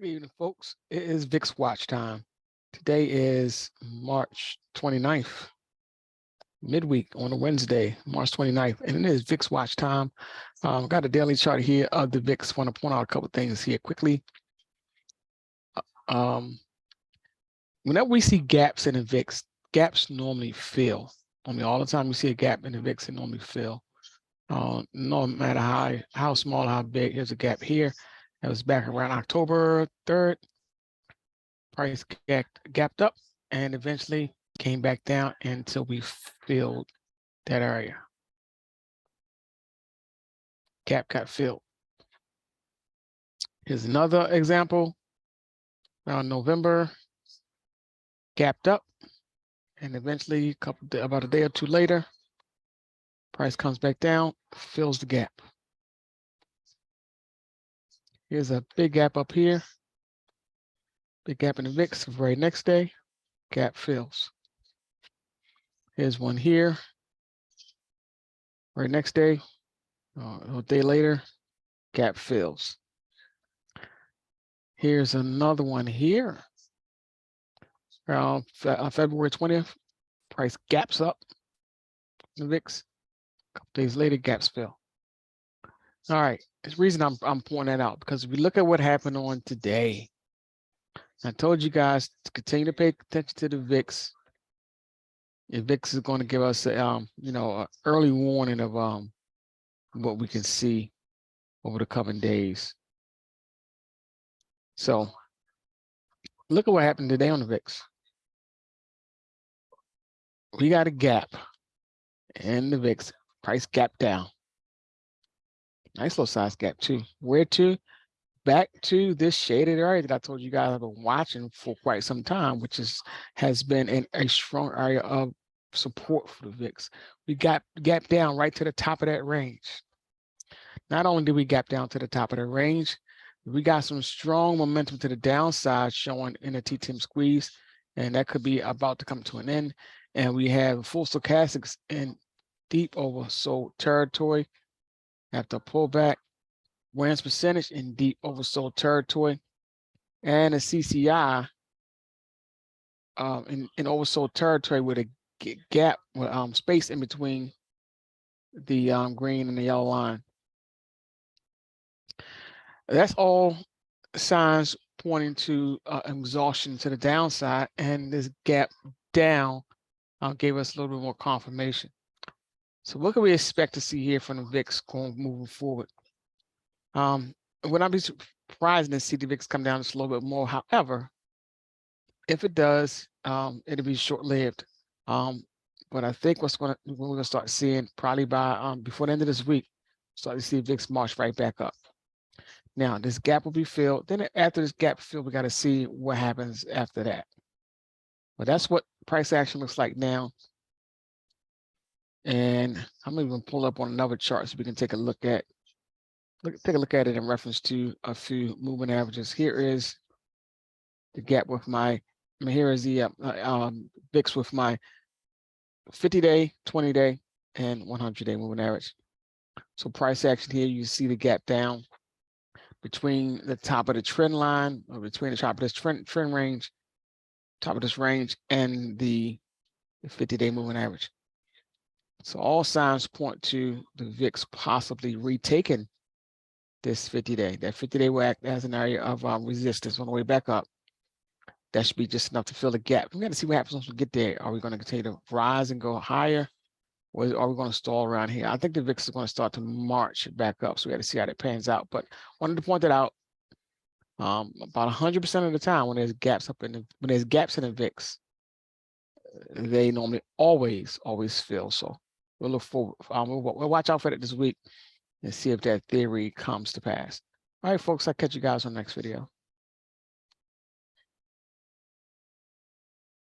Good evening, folks. It is VIX Watch time. Today is March 29th, midweek on a Wednesday, March 29th, and it is VIX Watch time. Got a daily chart here of the VIX. Want to point out a couple of things here quickly. Whenever we see gaps in the VIX, gaps normally fill. All the time you see a gap in the VIX, it normally fill. No matter how small, how big. Here's a gap here. That was back around October 3rd. Price gapped up and eventually came back down until we filled that area. Gap got filled. Here's another example. Around November, gapped up, and eventually, about a day or two later, price comes back down, fills the gap. Here's a big gap up here. Big gap in the VIX. The very next day, gap fills. Here's one here. Right next day, a day later, gap fills. Here's another one here. Around February 20th, price gaps up. The VIX. A couple days later, gaps fill. All right. The reason I'm pointing that out because if we look at what happened on today, I told you guys to continue to pay attention to the VIX. The VIX is going to give us, an early warning of what we can see over the coming days. So look at what happened today on the VIX. We got a gap in the VIX. Price gap down. Nice little size gap too. Where to? Back to this shaded area that I told you guys I've been watching for quite some time, which has been a strong area of support for the VIX. We got gap down right to the top of that range. Not only did we gap down to the top of the range, we got some strong momentum to the downside showing in a T10 squeeze, and that could be about to come to an end. And we have full stochastics in deep oversold territory after a pullback. Wins percentage in deep oversold territory, and a CCI in oversold territory with a gap, space in between the green and the yellow line. That's all signs pointing to exhaustion to the downside, and this gap down gave us a little bit more confirmation. So what can we expect to see here from the VIX moving forward? Would not be surprised to see the VIX come down just a little bit more. However, if it does, it'll be short-lived. But I think what we're going to start seeing probably by before the end of this week, start to see VIX march right back up. Now, this gap will be filled. Then after this gap filled, we got to see what happens after that. But that's what price action looks like now. And I'm even going to pull up on another chart so we can take a look at it in reference to a few moving averages. Here is the gap with here is the VIX with my 50-day, 20-day, and 100-day moving average. So price action here, you see the gap down between the top of the trend line, or between the top of this trend range, and the 50-day moving average. So all signs point to the VIX possibly retaking this 50-day. That 50-day will act as an area of resistance on the way back up. That should be just enough to fill the gap. We got to see what happens once we get there. Are we going to continue to rise and go higher, or are we going to stall around here? I think the VIX is going to start to march back up, so we got to see how that pans out. But wanted to point that out. About 100% of the time, when there's gaps in the VIX, they normally always fill. So we'll look forward. We'll watch out for that this week and see if that theory comes to pass. All right, folks, I'll catch you guys on the next video.